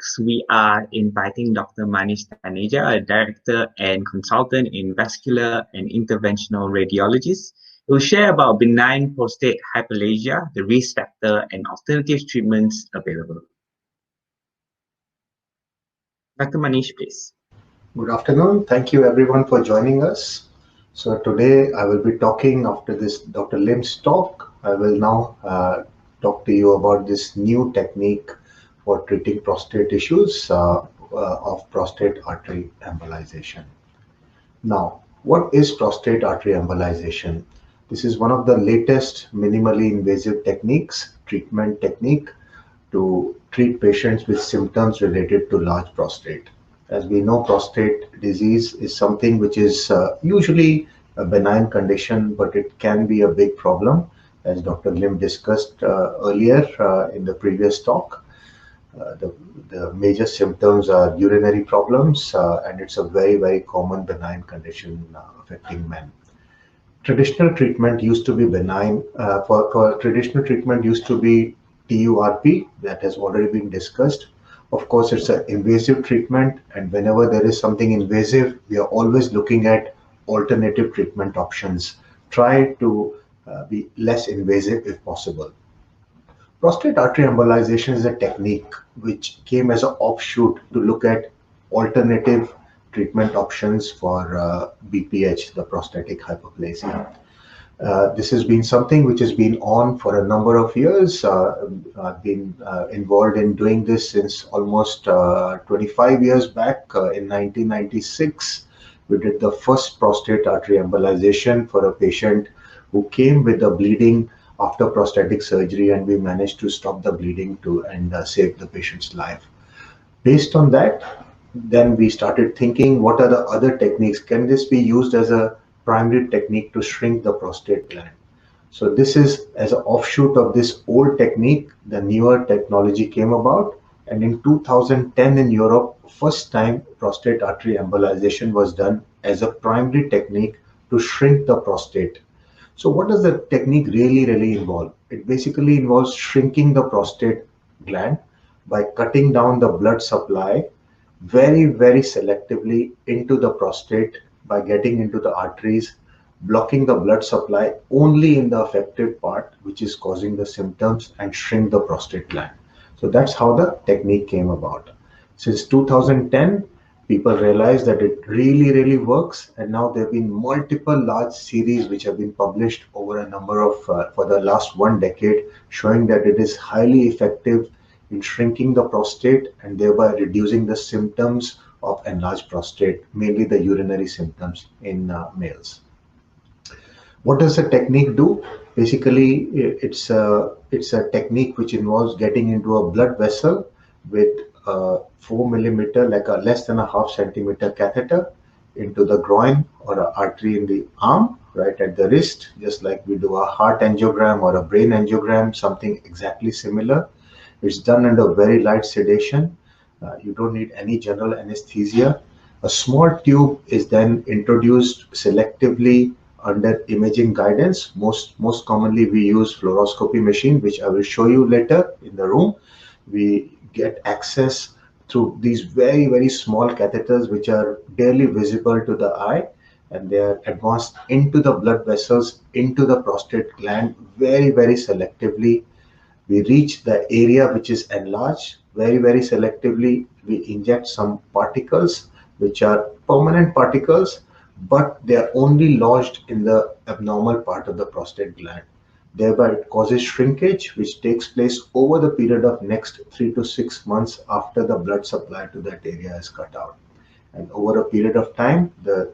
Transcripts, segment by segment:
Next, we are inviting Dr. Manish Taneja, a director and consultant in vascular and interventional radiologist, who will share about benign prostate hyperplasia, the risk factor, and alternative treatments available. Dr. Manish, please. Good afternoon. Thank you everyone for joining us. So today I will be talking after this Dr. Lim's talk. I will now talk to you about this new technique for treating prostate issues of prostate artery embolization. Now, what is prostate artery embolization? This is one of the latest minimally invasive treatment technique to treat patients with symptoms related to large prostate. As we know, prostate disease is something which is usually a benign condition, but it can be a big problem, as Dr. Lim discussed earlier in the previous talk. The major symptoms are urinary problems, and it's a very, very common benign condition affecting men. Traditional treatment used to be benign. For traditional treatment used to be TURP, that has already been discussed. Of course, it's an invasive treatment, and whenever there is something invasive, we are always looking at alternative treatment options. Try to be less invasive if possible. Prostate artery embolization is a technique which came as an offshoot to look at alternative treatment options for BPH, the prostatic hyperplasia. This has been something which has been on for a number of years. I've been involved in doing this since almost 25 years back. In 1996, we did the first prostate artery embolization for a patient who came with a bleeding after prostatic surgery, and we managed to stop the bleeding and save the patient's life. Based on that, then we started thinking, what are the other techniques? Can this be used as a primary technique to shrink the prostate gland? So this is as an offshoot of this old technique, the newer technology came about. And in 2010 in Europe, first time prostate artery embolization was done as a primary technique to shrink the prostate. So what does the technique really involve? It basically involves shrinking the prostate gland by cutting down the blood supply very selectively into the prostate by getting into the arteries, blocking the blood supply only in the affected part, which is causing the symptoms, and shrink the prostate gland. So that's how the technique came about. Since 2010, people realized that it really works, and now there have been multiple large series which have been published over a number of, for the last 1 decade, showing that it is highly effective in shrinking the prostate and thereby reducing the symptoms of enlarged prostate, mainly the urinary symptoms in males. What does the technique do? Basically, it's a technique which involves getting into a blood vessel with 4 millimeter, like a less than a half centimeter catheter into the groin or an artery in the arm, right at the wrist, just like we do a heart angiogram or a brain angiogram, something exactly similar. It's done under very light sedation. You don't need any general anesthesia. A small tube is then introduced selectively under imaging guidance. Most commonly we use fluoroscopy machine, which I will show you later in the room. We get access through these very small catheters which are barely visible to the eye, and they are advanced into the blood vessels, into the prostate gland very selectively. We reach the area which is enlarged very selectively. We inject some particles which are permanent particles, but they are only lodged in the abnormal part of the prostate gland. Thereby it causes shrinkage, which takes place over the period of next 3 to 6 months after the blood supply to that area is cut out. And over a period of time, the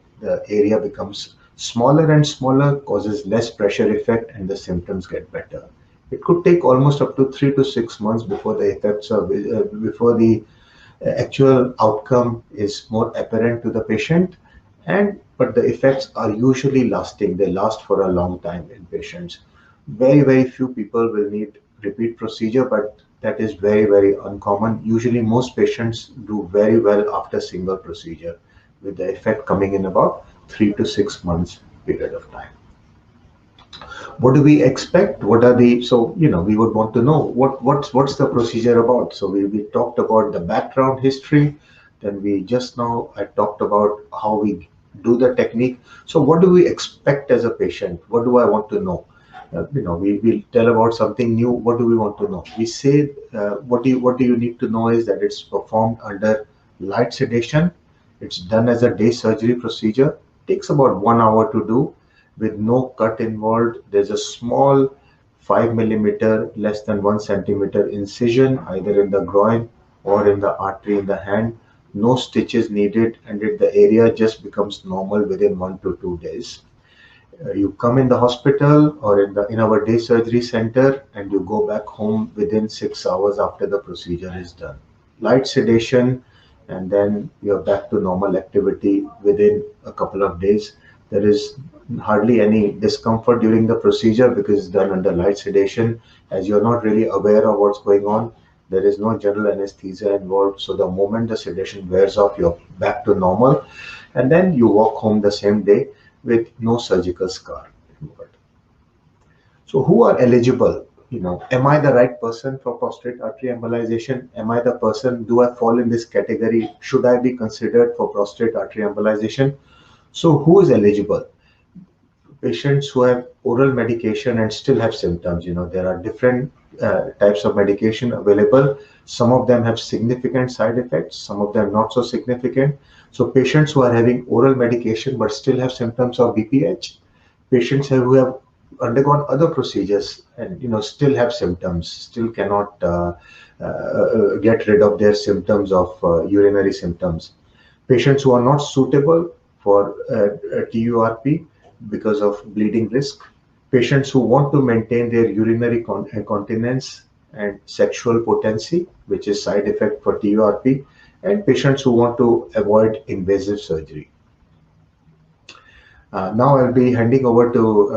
area becomes smaller and smaller, causes less pressure effect, and the symptoms get better. It could take almost up to 3 to 6 months before the effects are, before the actual outcome is more apparent to the patient. But the effects are usually lasting. They last for a long time in patients. Very few people will need repeat procedure, but that is very uncommon. Usually most patients do very well after single procedure, with the effect coming in about 3 to 6 months period of time. What do we expect? What are the, so, we would want to know what's the procedure about. So we talked about the background history, then we just now I talked about how we do the technique. So what do we expect as a patient? What do I want to know? We tell about something new. What do we want to know? We say, what do you need to know is that it's performed under light sedation. It's done as a day surgery procedure. Takes about 1 hour to do with no cut involved. There's a small 5 millimeter, less than 1 centimeter incision either in the groin or in the artery in the hand. No stitches needed, and the area just becomes normal within 1 to 2 days. You come in the hospital or in our day surgery center, and you go back home within 6 hours after the procedure is done. Light sedation, and then you're back to normal activity within a couple of days. There is hardly any discomfort during the procedure because it's done under light sedation, as you're not really aware of what's going on. There is no general anesthesia involved, so the moment the sedation wears off, you're back to normal, and then you walk home the same day with no surgical scar. So who are eligible? Am I the right person for prostate artery embolization? Am I the person? Do I fall in this category? Should I be considered for prostate artery embolization? So who is eligible? Patients who have oral medication and still have symptoms. There are different types of medication available. Some of them have significant side effects, some of them not so significant. So patients who are having oral medication but still have symptoms of BPH, patients who have undergone other procedures and still have symptoms, still cannot get rid of their symptoms of urinary symptoms. Patients who are not suitable for TURP because of bleeding risk. Patients who want to maintain their urinary continence and sexual potency, which is side effect for TURP, and patients who want to avoid invasive surgery. Now I'll be handing over to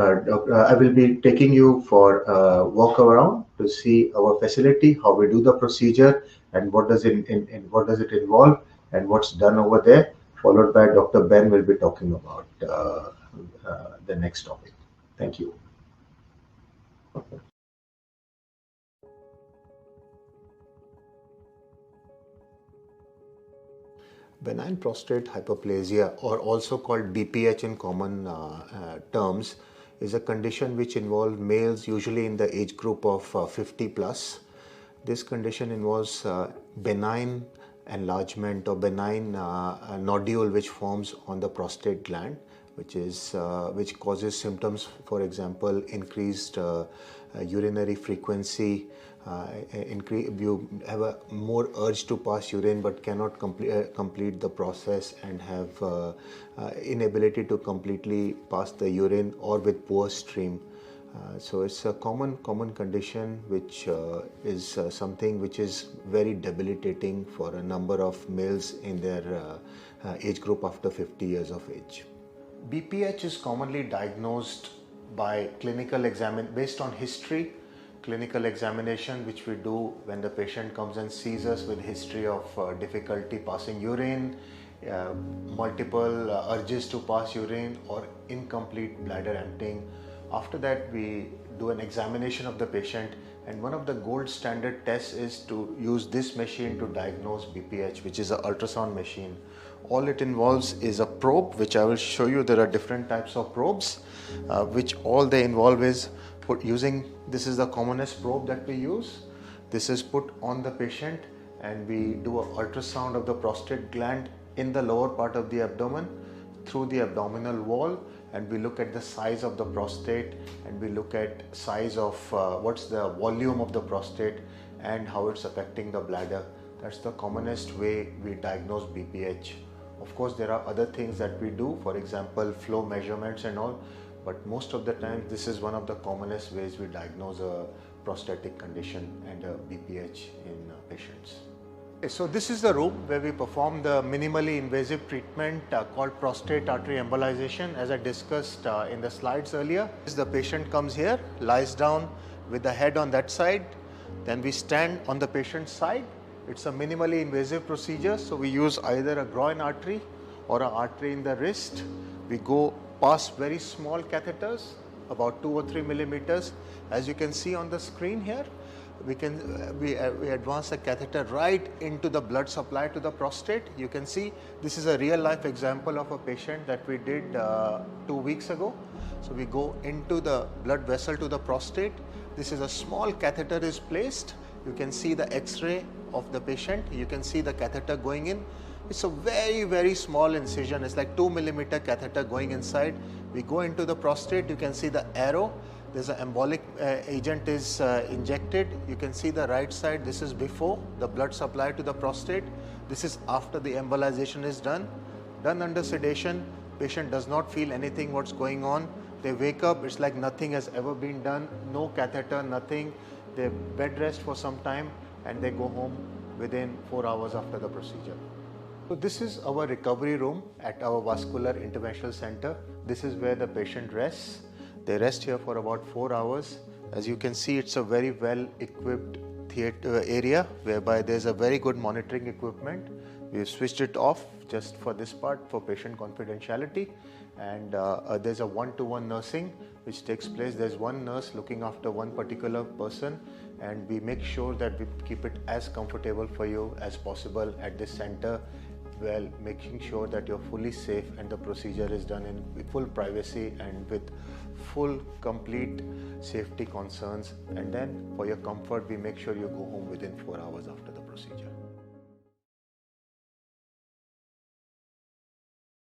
I will be taking you for a walk around to see our facility, how we do the procedure, and what does it involve, and what's done over there. Followed by Dr. Ben will be talking about the next topic. Thank you. Benign prostate hyperplasia, or also called BPH in common terms, is a condition which involves males usually in the age group of 50 plus. This condition involves benign enlargement or benign nodule which forms on the prostate gland, which causes symptoms, for example, increased urinary frequency. You have a more urge to pass urine but cannot complete the process, and have inability to completely pass the urine, or with poor stream. So it's a common condition which is something which is very debilitating for a number of males in their age group after 50 years of age. BPH is commonly diagnosed by based on history, clinical examination, which we do when the patient comes and sees us with history of difficulty passing urine, multiple urges to pass urine, or incomplete bladder emptying. After that, we do an examination of the patient, and one of the gold standard tests is to use this machine to diagnose BPH, which is an ultrasound machine. All it involves is a probe, which I will show you. There are different types of probes, which all they involve is this is the commonest probe that we use. This is put on the patient, and we do an ultrasound of the prostate gland in the lower part of the abdomen through the abdominal wall, and we look at the size of the prostate, and we look at size of what's the volume of the prostate and how it's affecting the bladder. That's the commonest way we diagnose BPH. Of course, there are other things that we do, for example, flow measurements and all, but most of the time this is one of the commonest ways we diagnose a prostatic condition and a BPH in patients. So this is the room where we perform the minimally invasive treatment called prostate artery embolization, as I discussed in the slides earlier. The patient comes here, lies down with the head on that side, then we stand on the patient's side. It's a minimally invasive procedure, so we use either a groin artery or an artery in the wrist. We go past very small catheters about 2 or 3 millimeters. As you can see on the screen here, we advance the catheter right into the blood supply to the prostate. You can see this is a real life example of a patient that we did 2 weeks ago. So we go into the blood vessel to the prostate. This is a small catheter is placed. You can see the x-ray of the patient. You can see the catheter going in. It's a very small incision. It's like 2 millimeter catheter going inside. We go into the prostate. You can see the arrow. There's an embolic agent is injected. You can see the right side. This is before the blood supply to the prostate. This is after the embolization is done. Done under sedation. Patient does not feel anything what's going on. They wake up. It's like nothing has ever been done. No catheter, nothing. They bed rest for some time and they go home within 4 hours after the procedure. So this is our recovery room at our Vascular Interventional Center. This is where the patient rests. They rest here for about 4 hours. As you can see, it's a very well equipped theater area whereby there's a very good monitoring equipment. We've switched it off just for this part for patient confidentiality, and there's a one-to-one nursing which takes place. There's one nurse looking after one particular person, and we make sure that we keep it as comfortable for you as possible at this center, while making sure that you're fully safe and the procedure is done in full privacy and with full complete safety concerns. And then for your comfort, we make sure you go home within 4 hours after the procedure.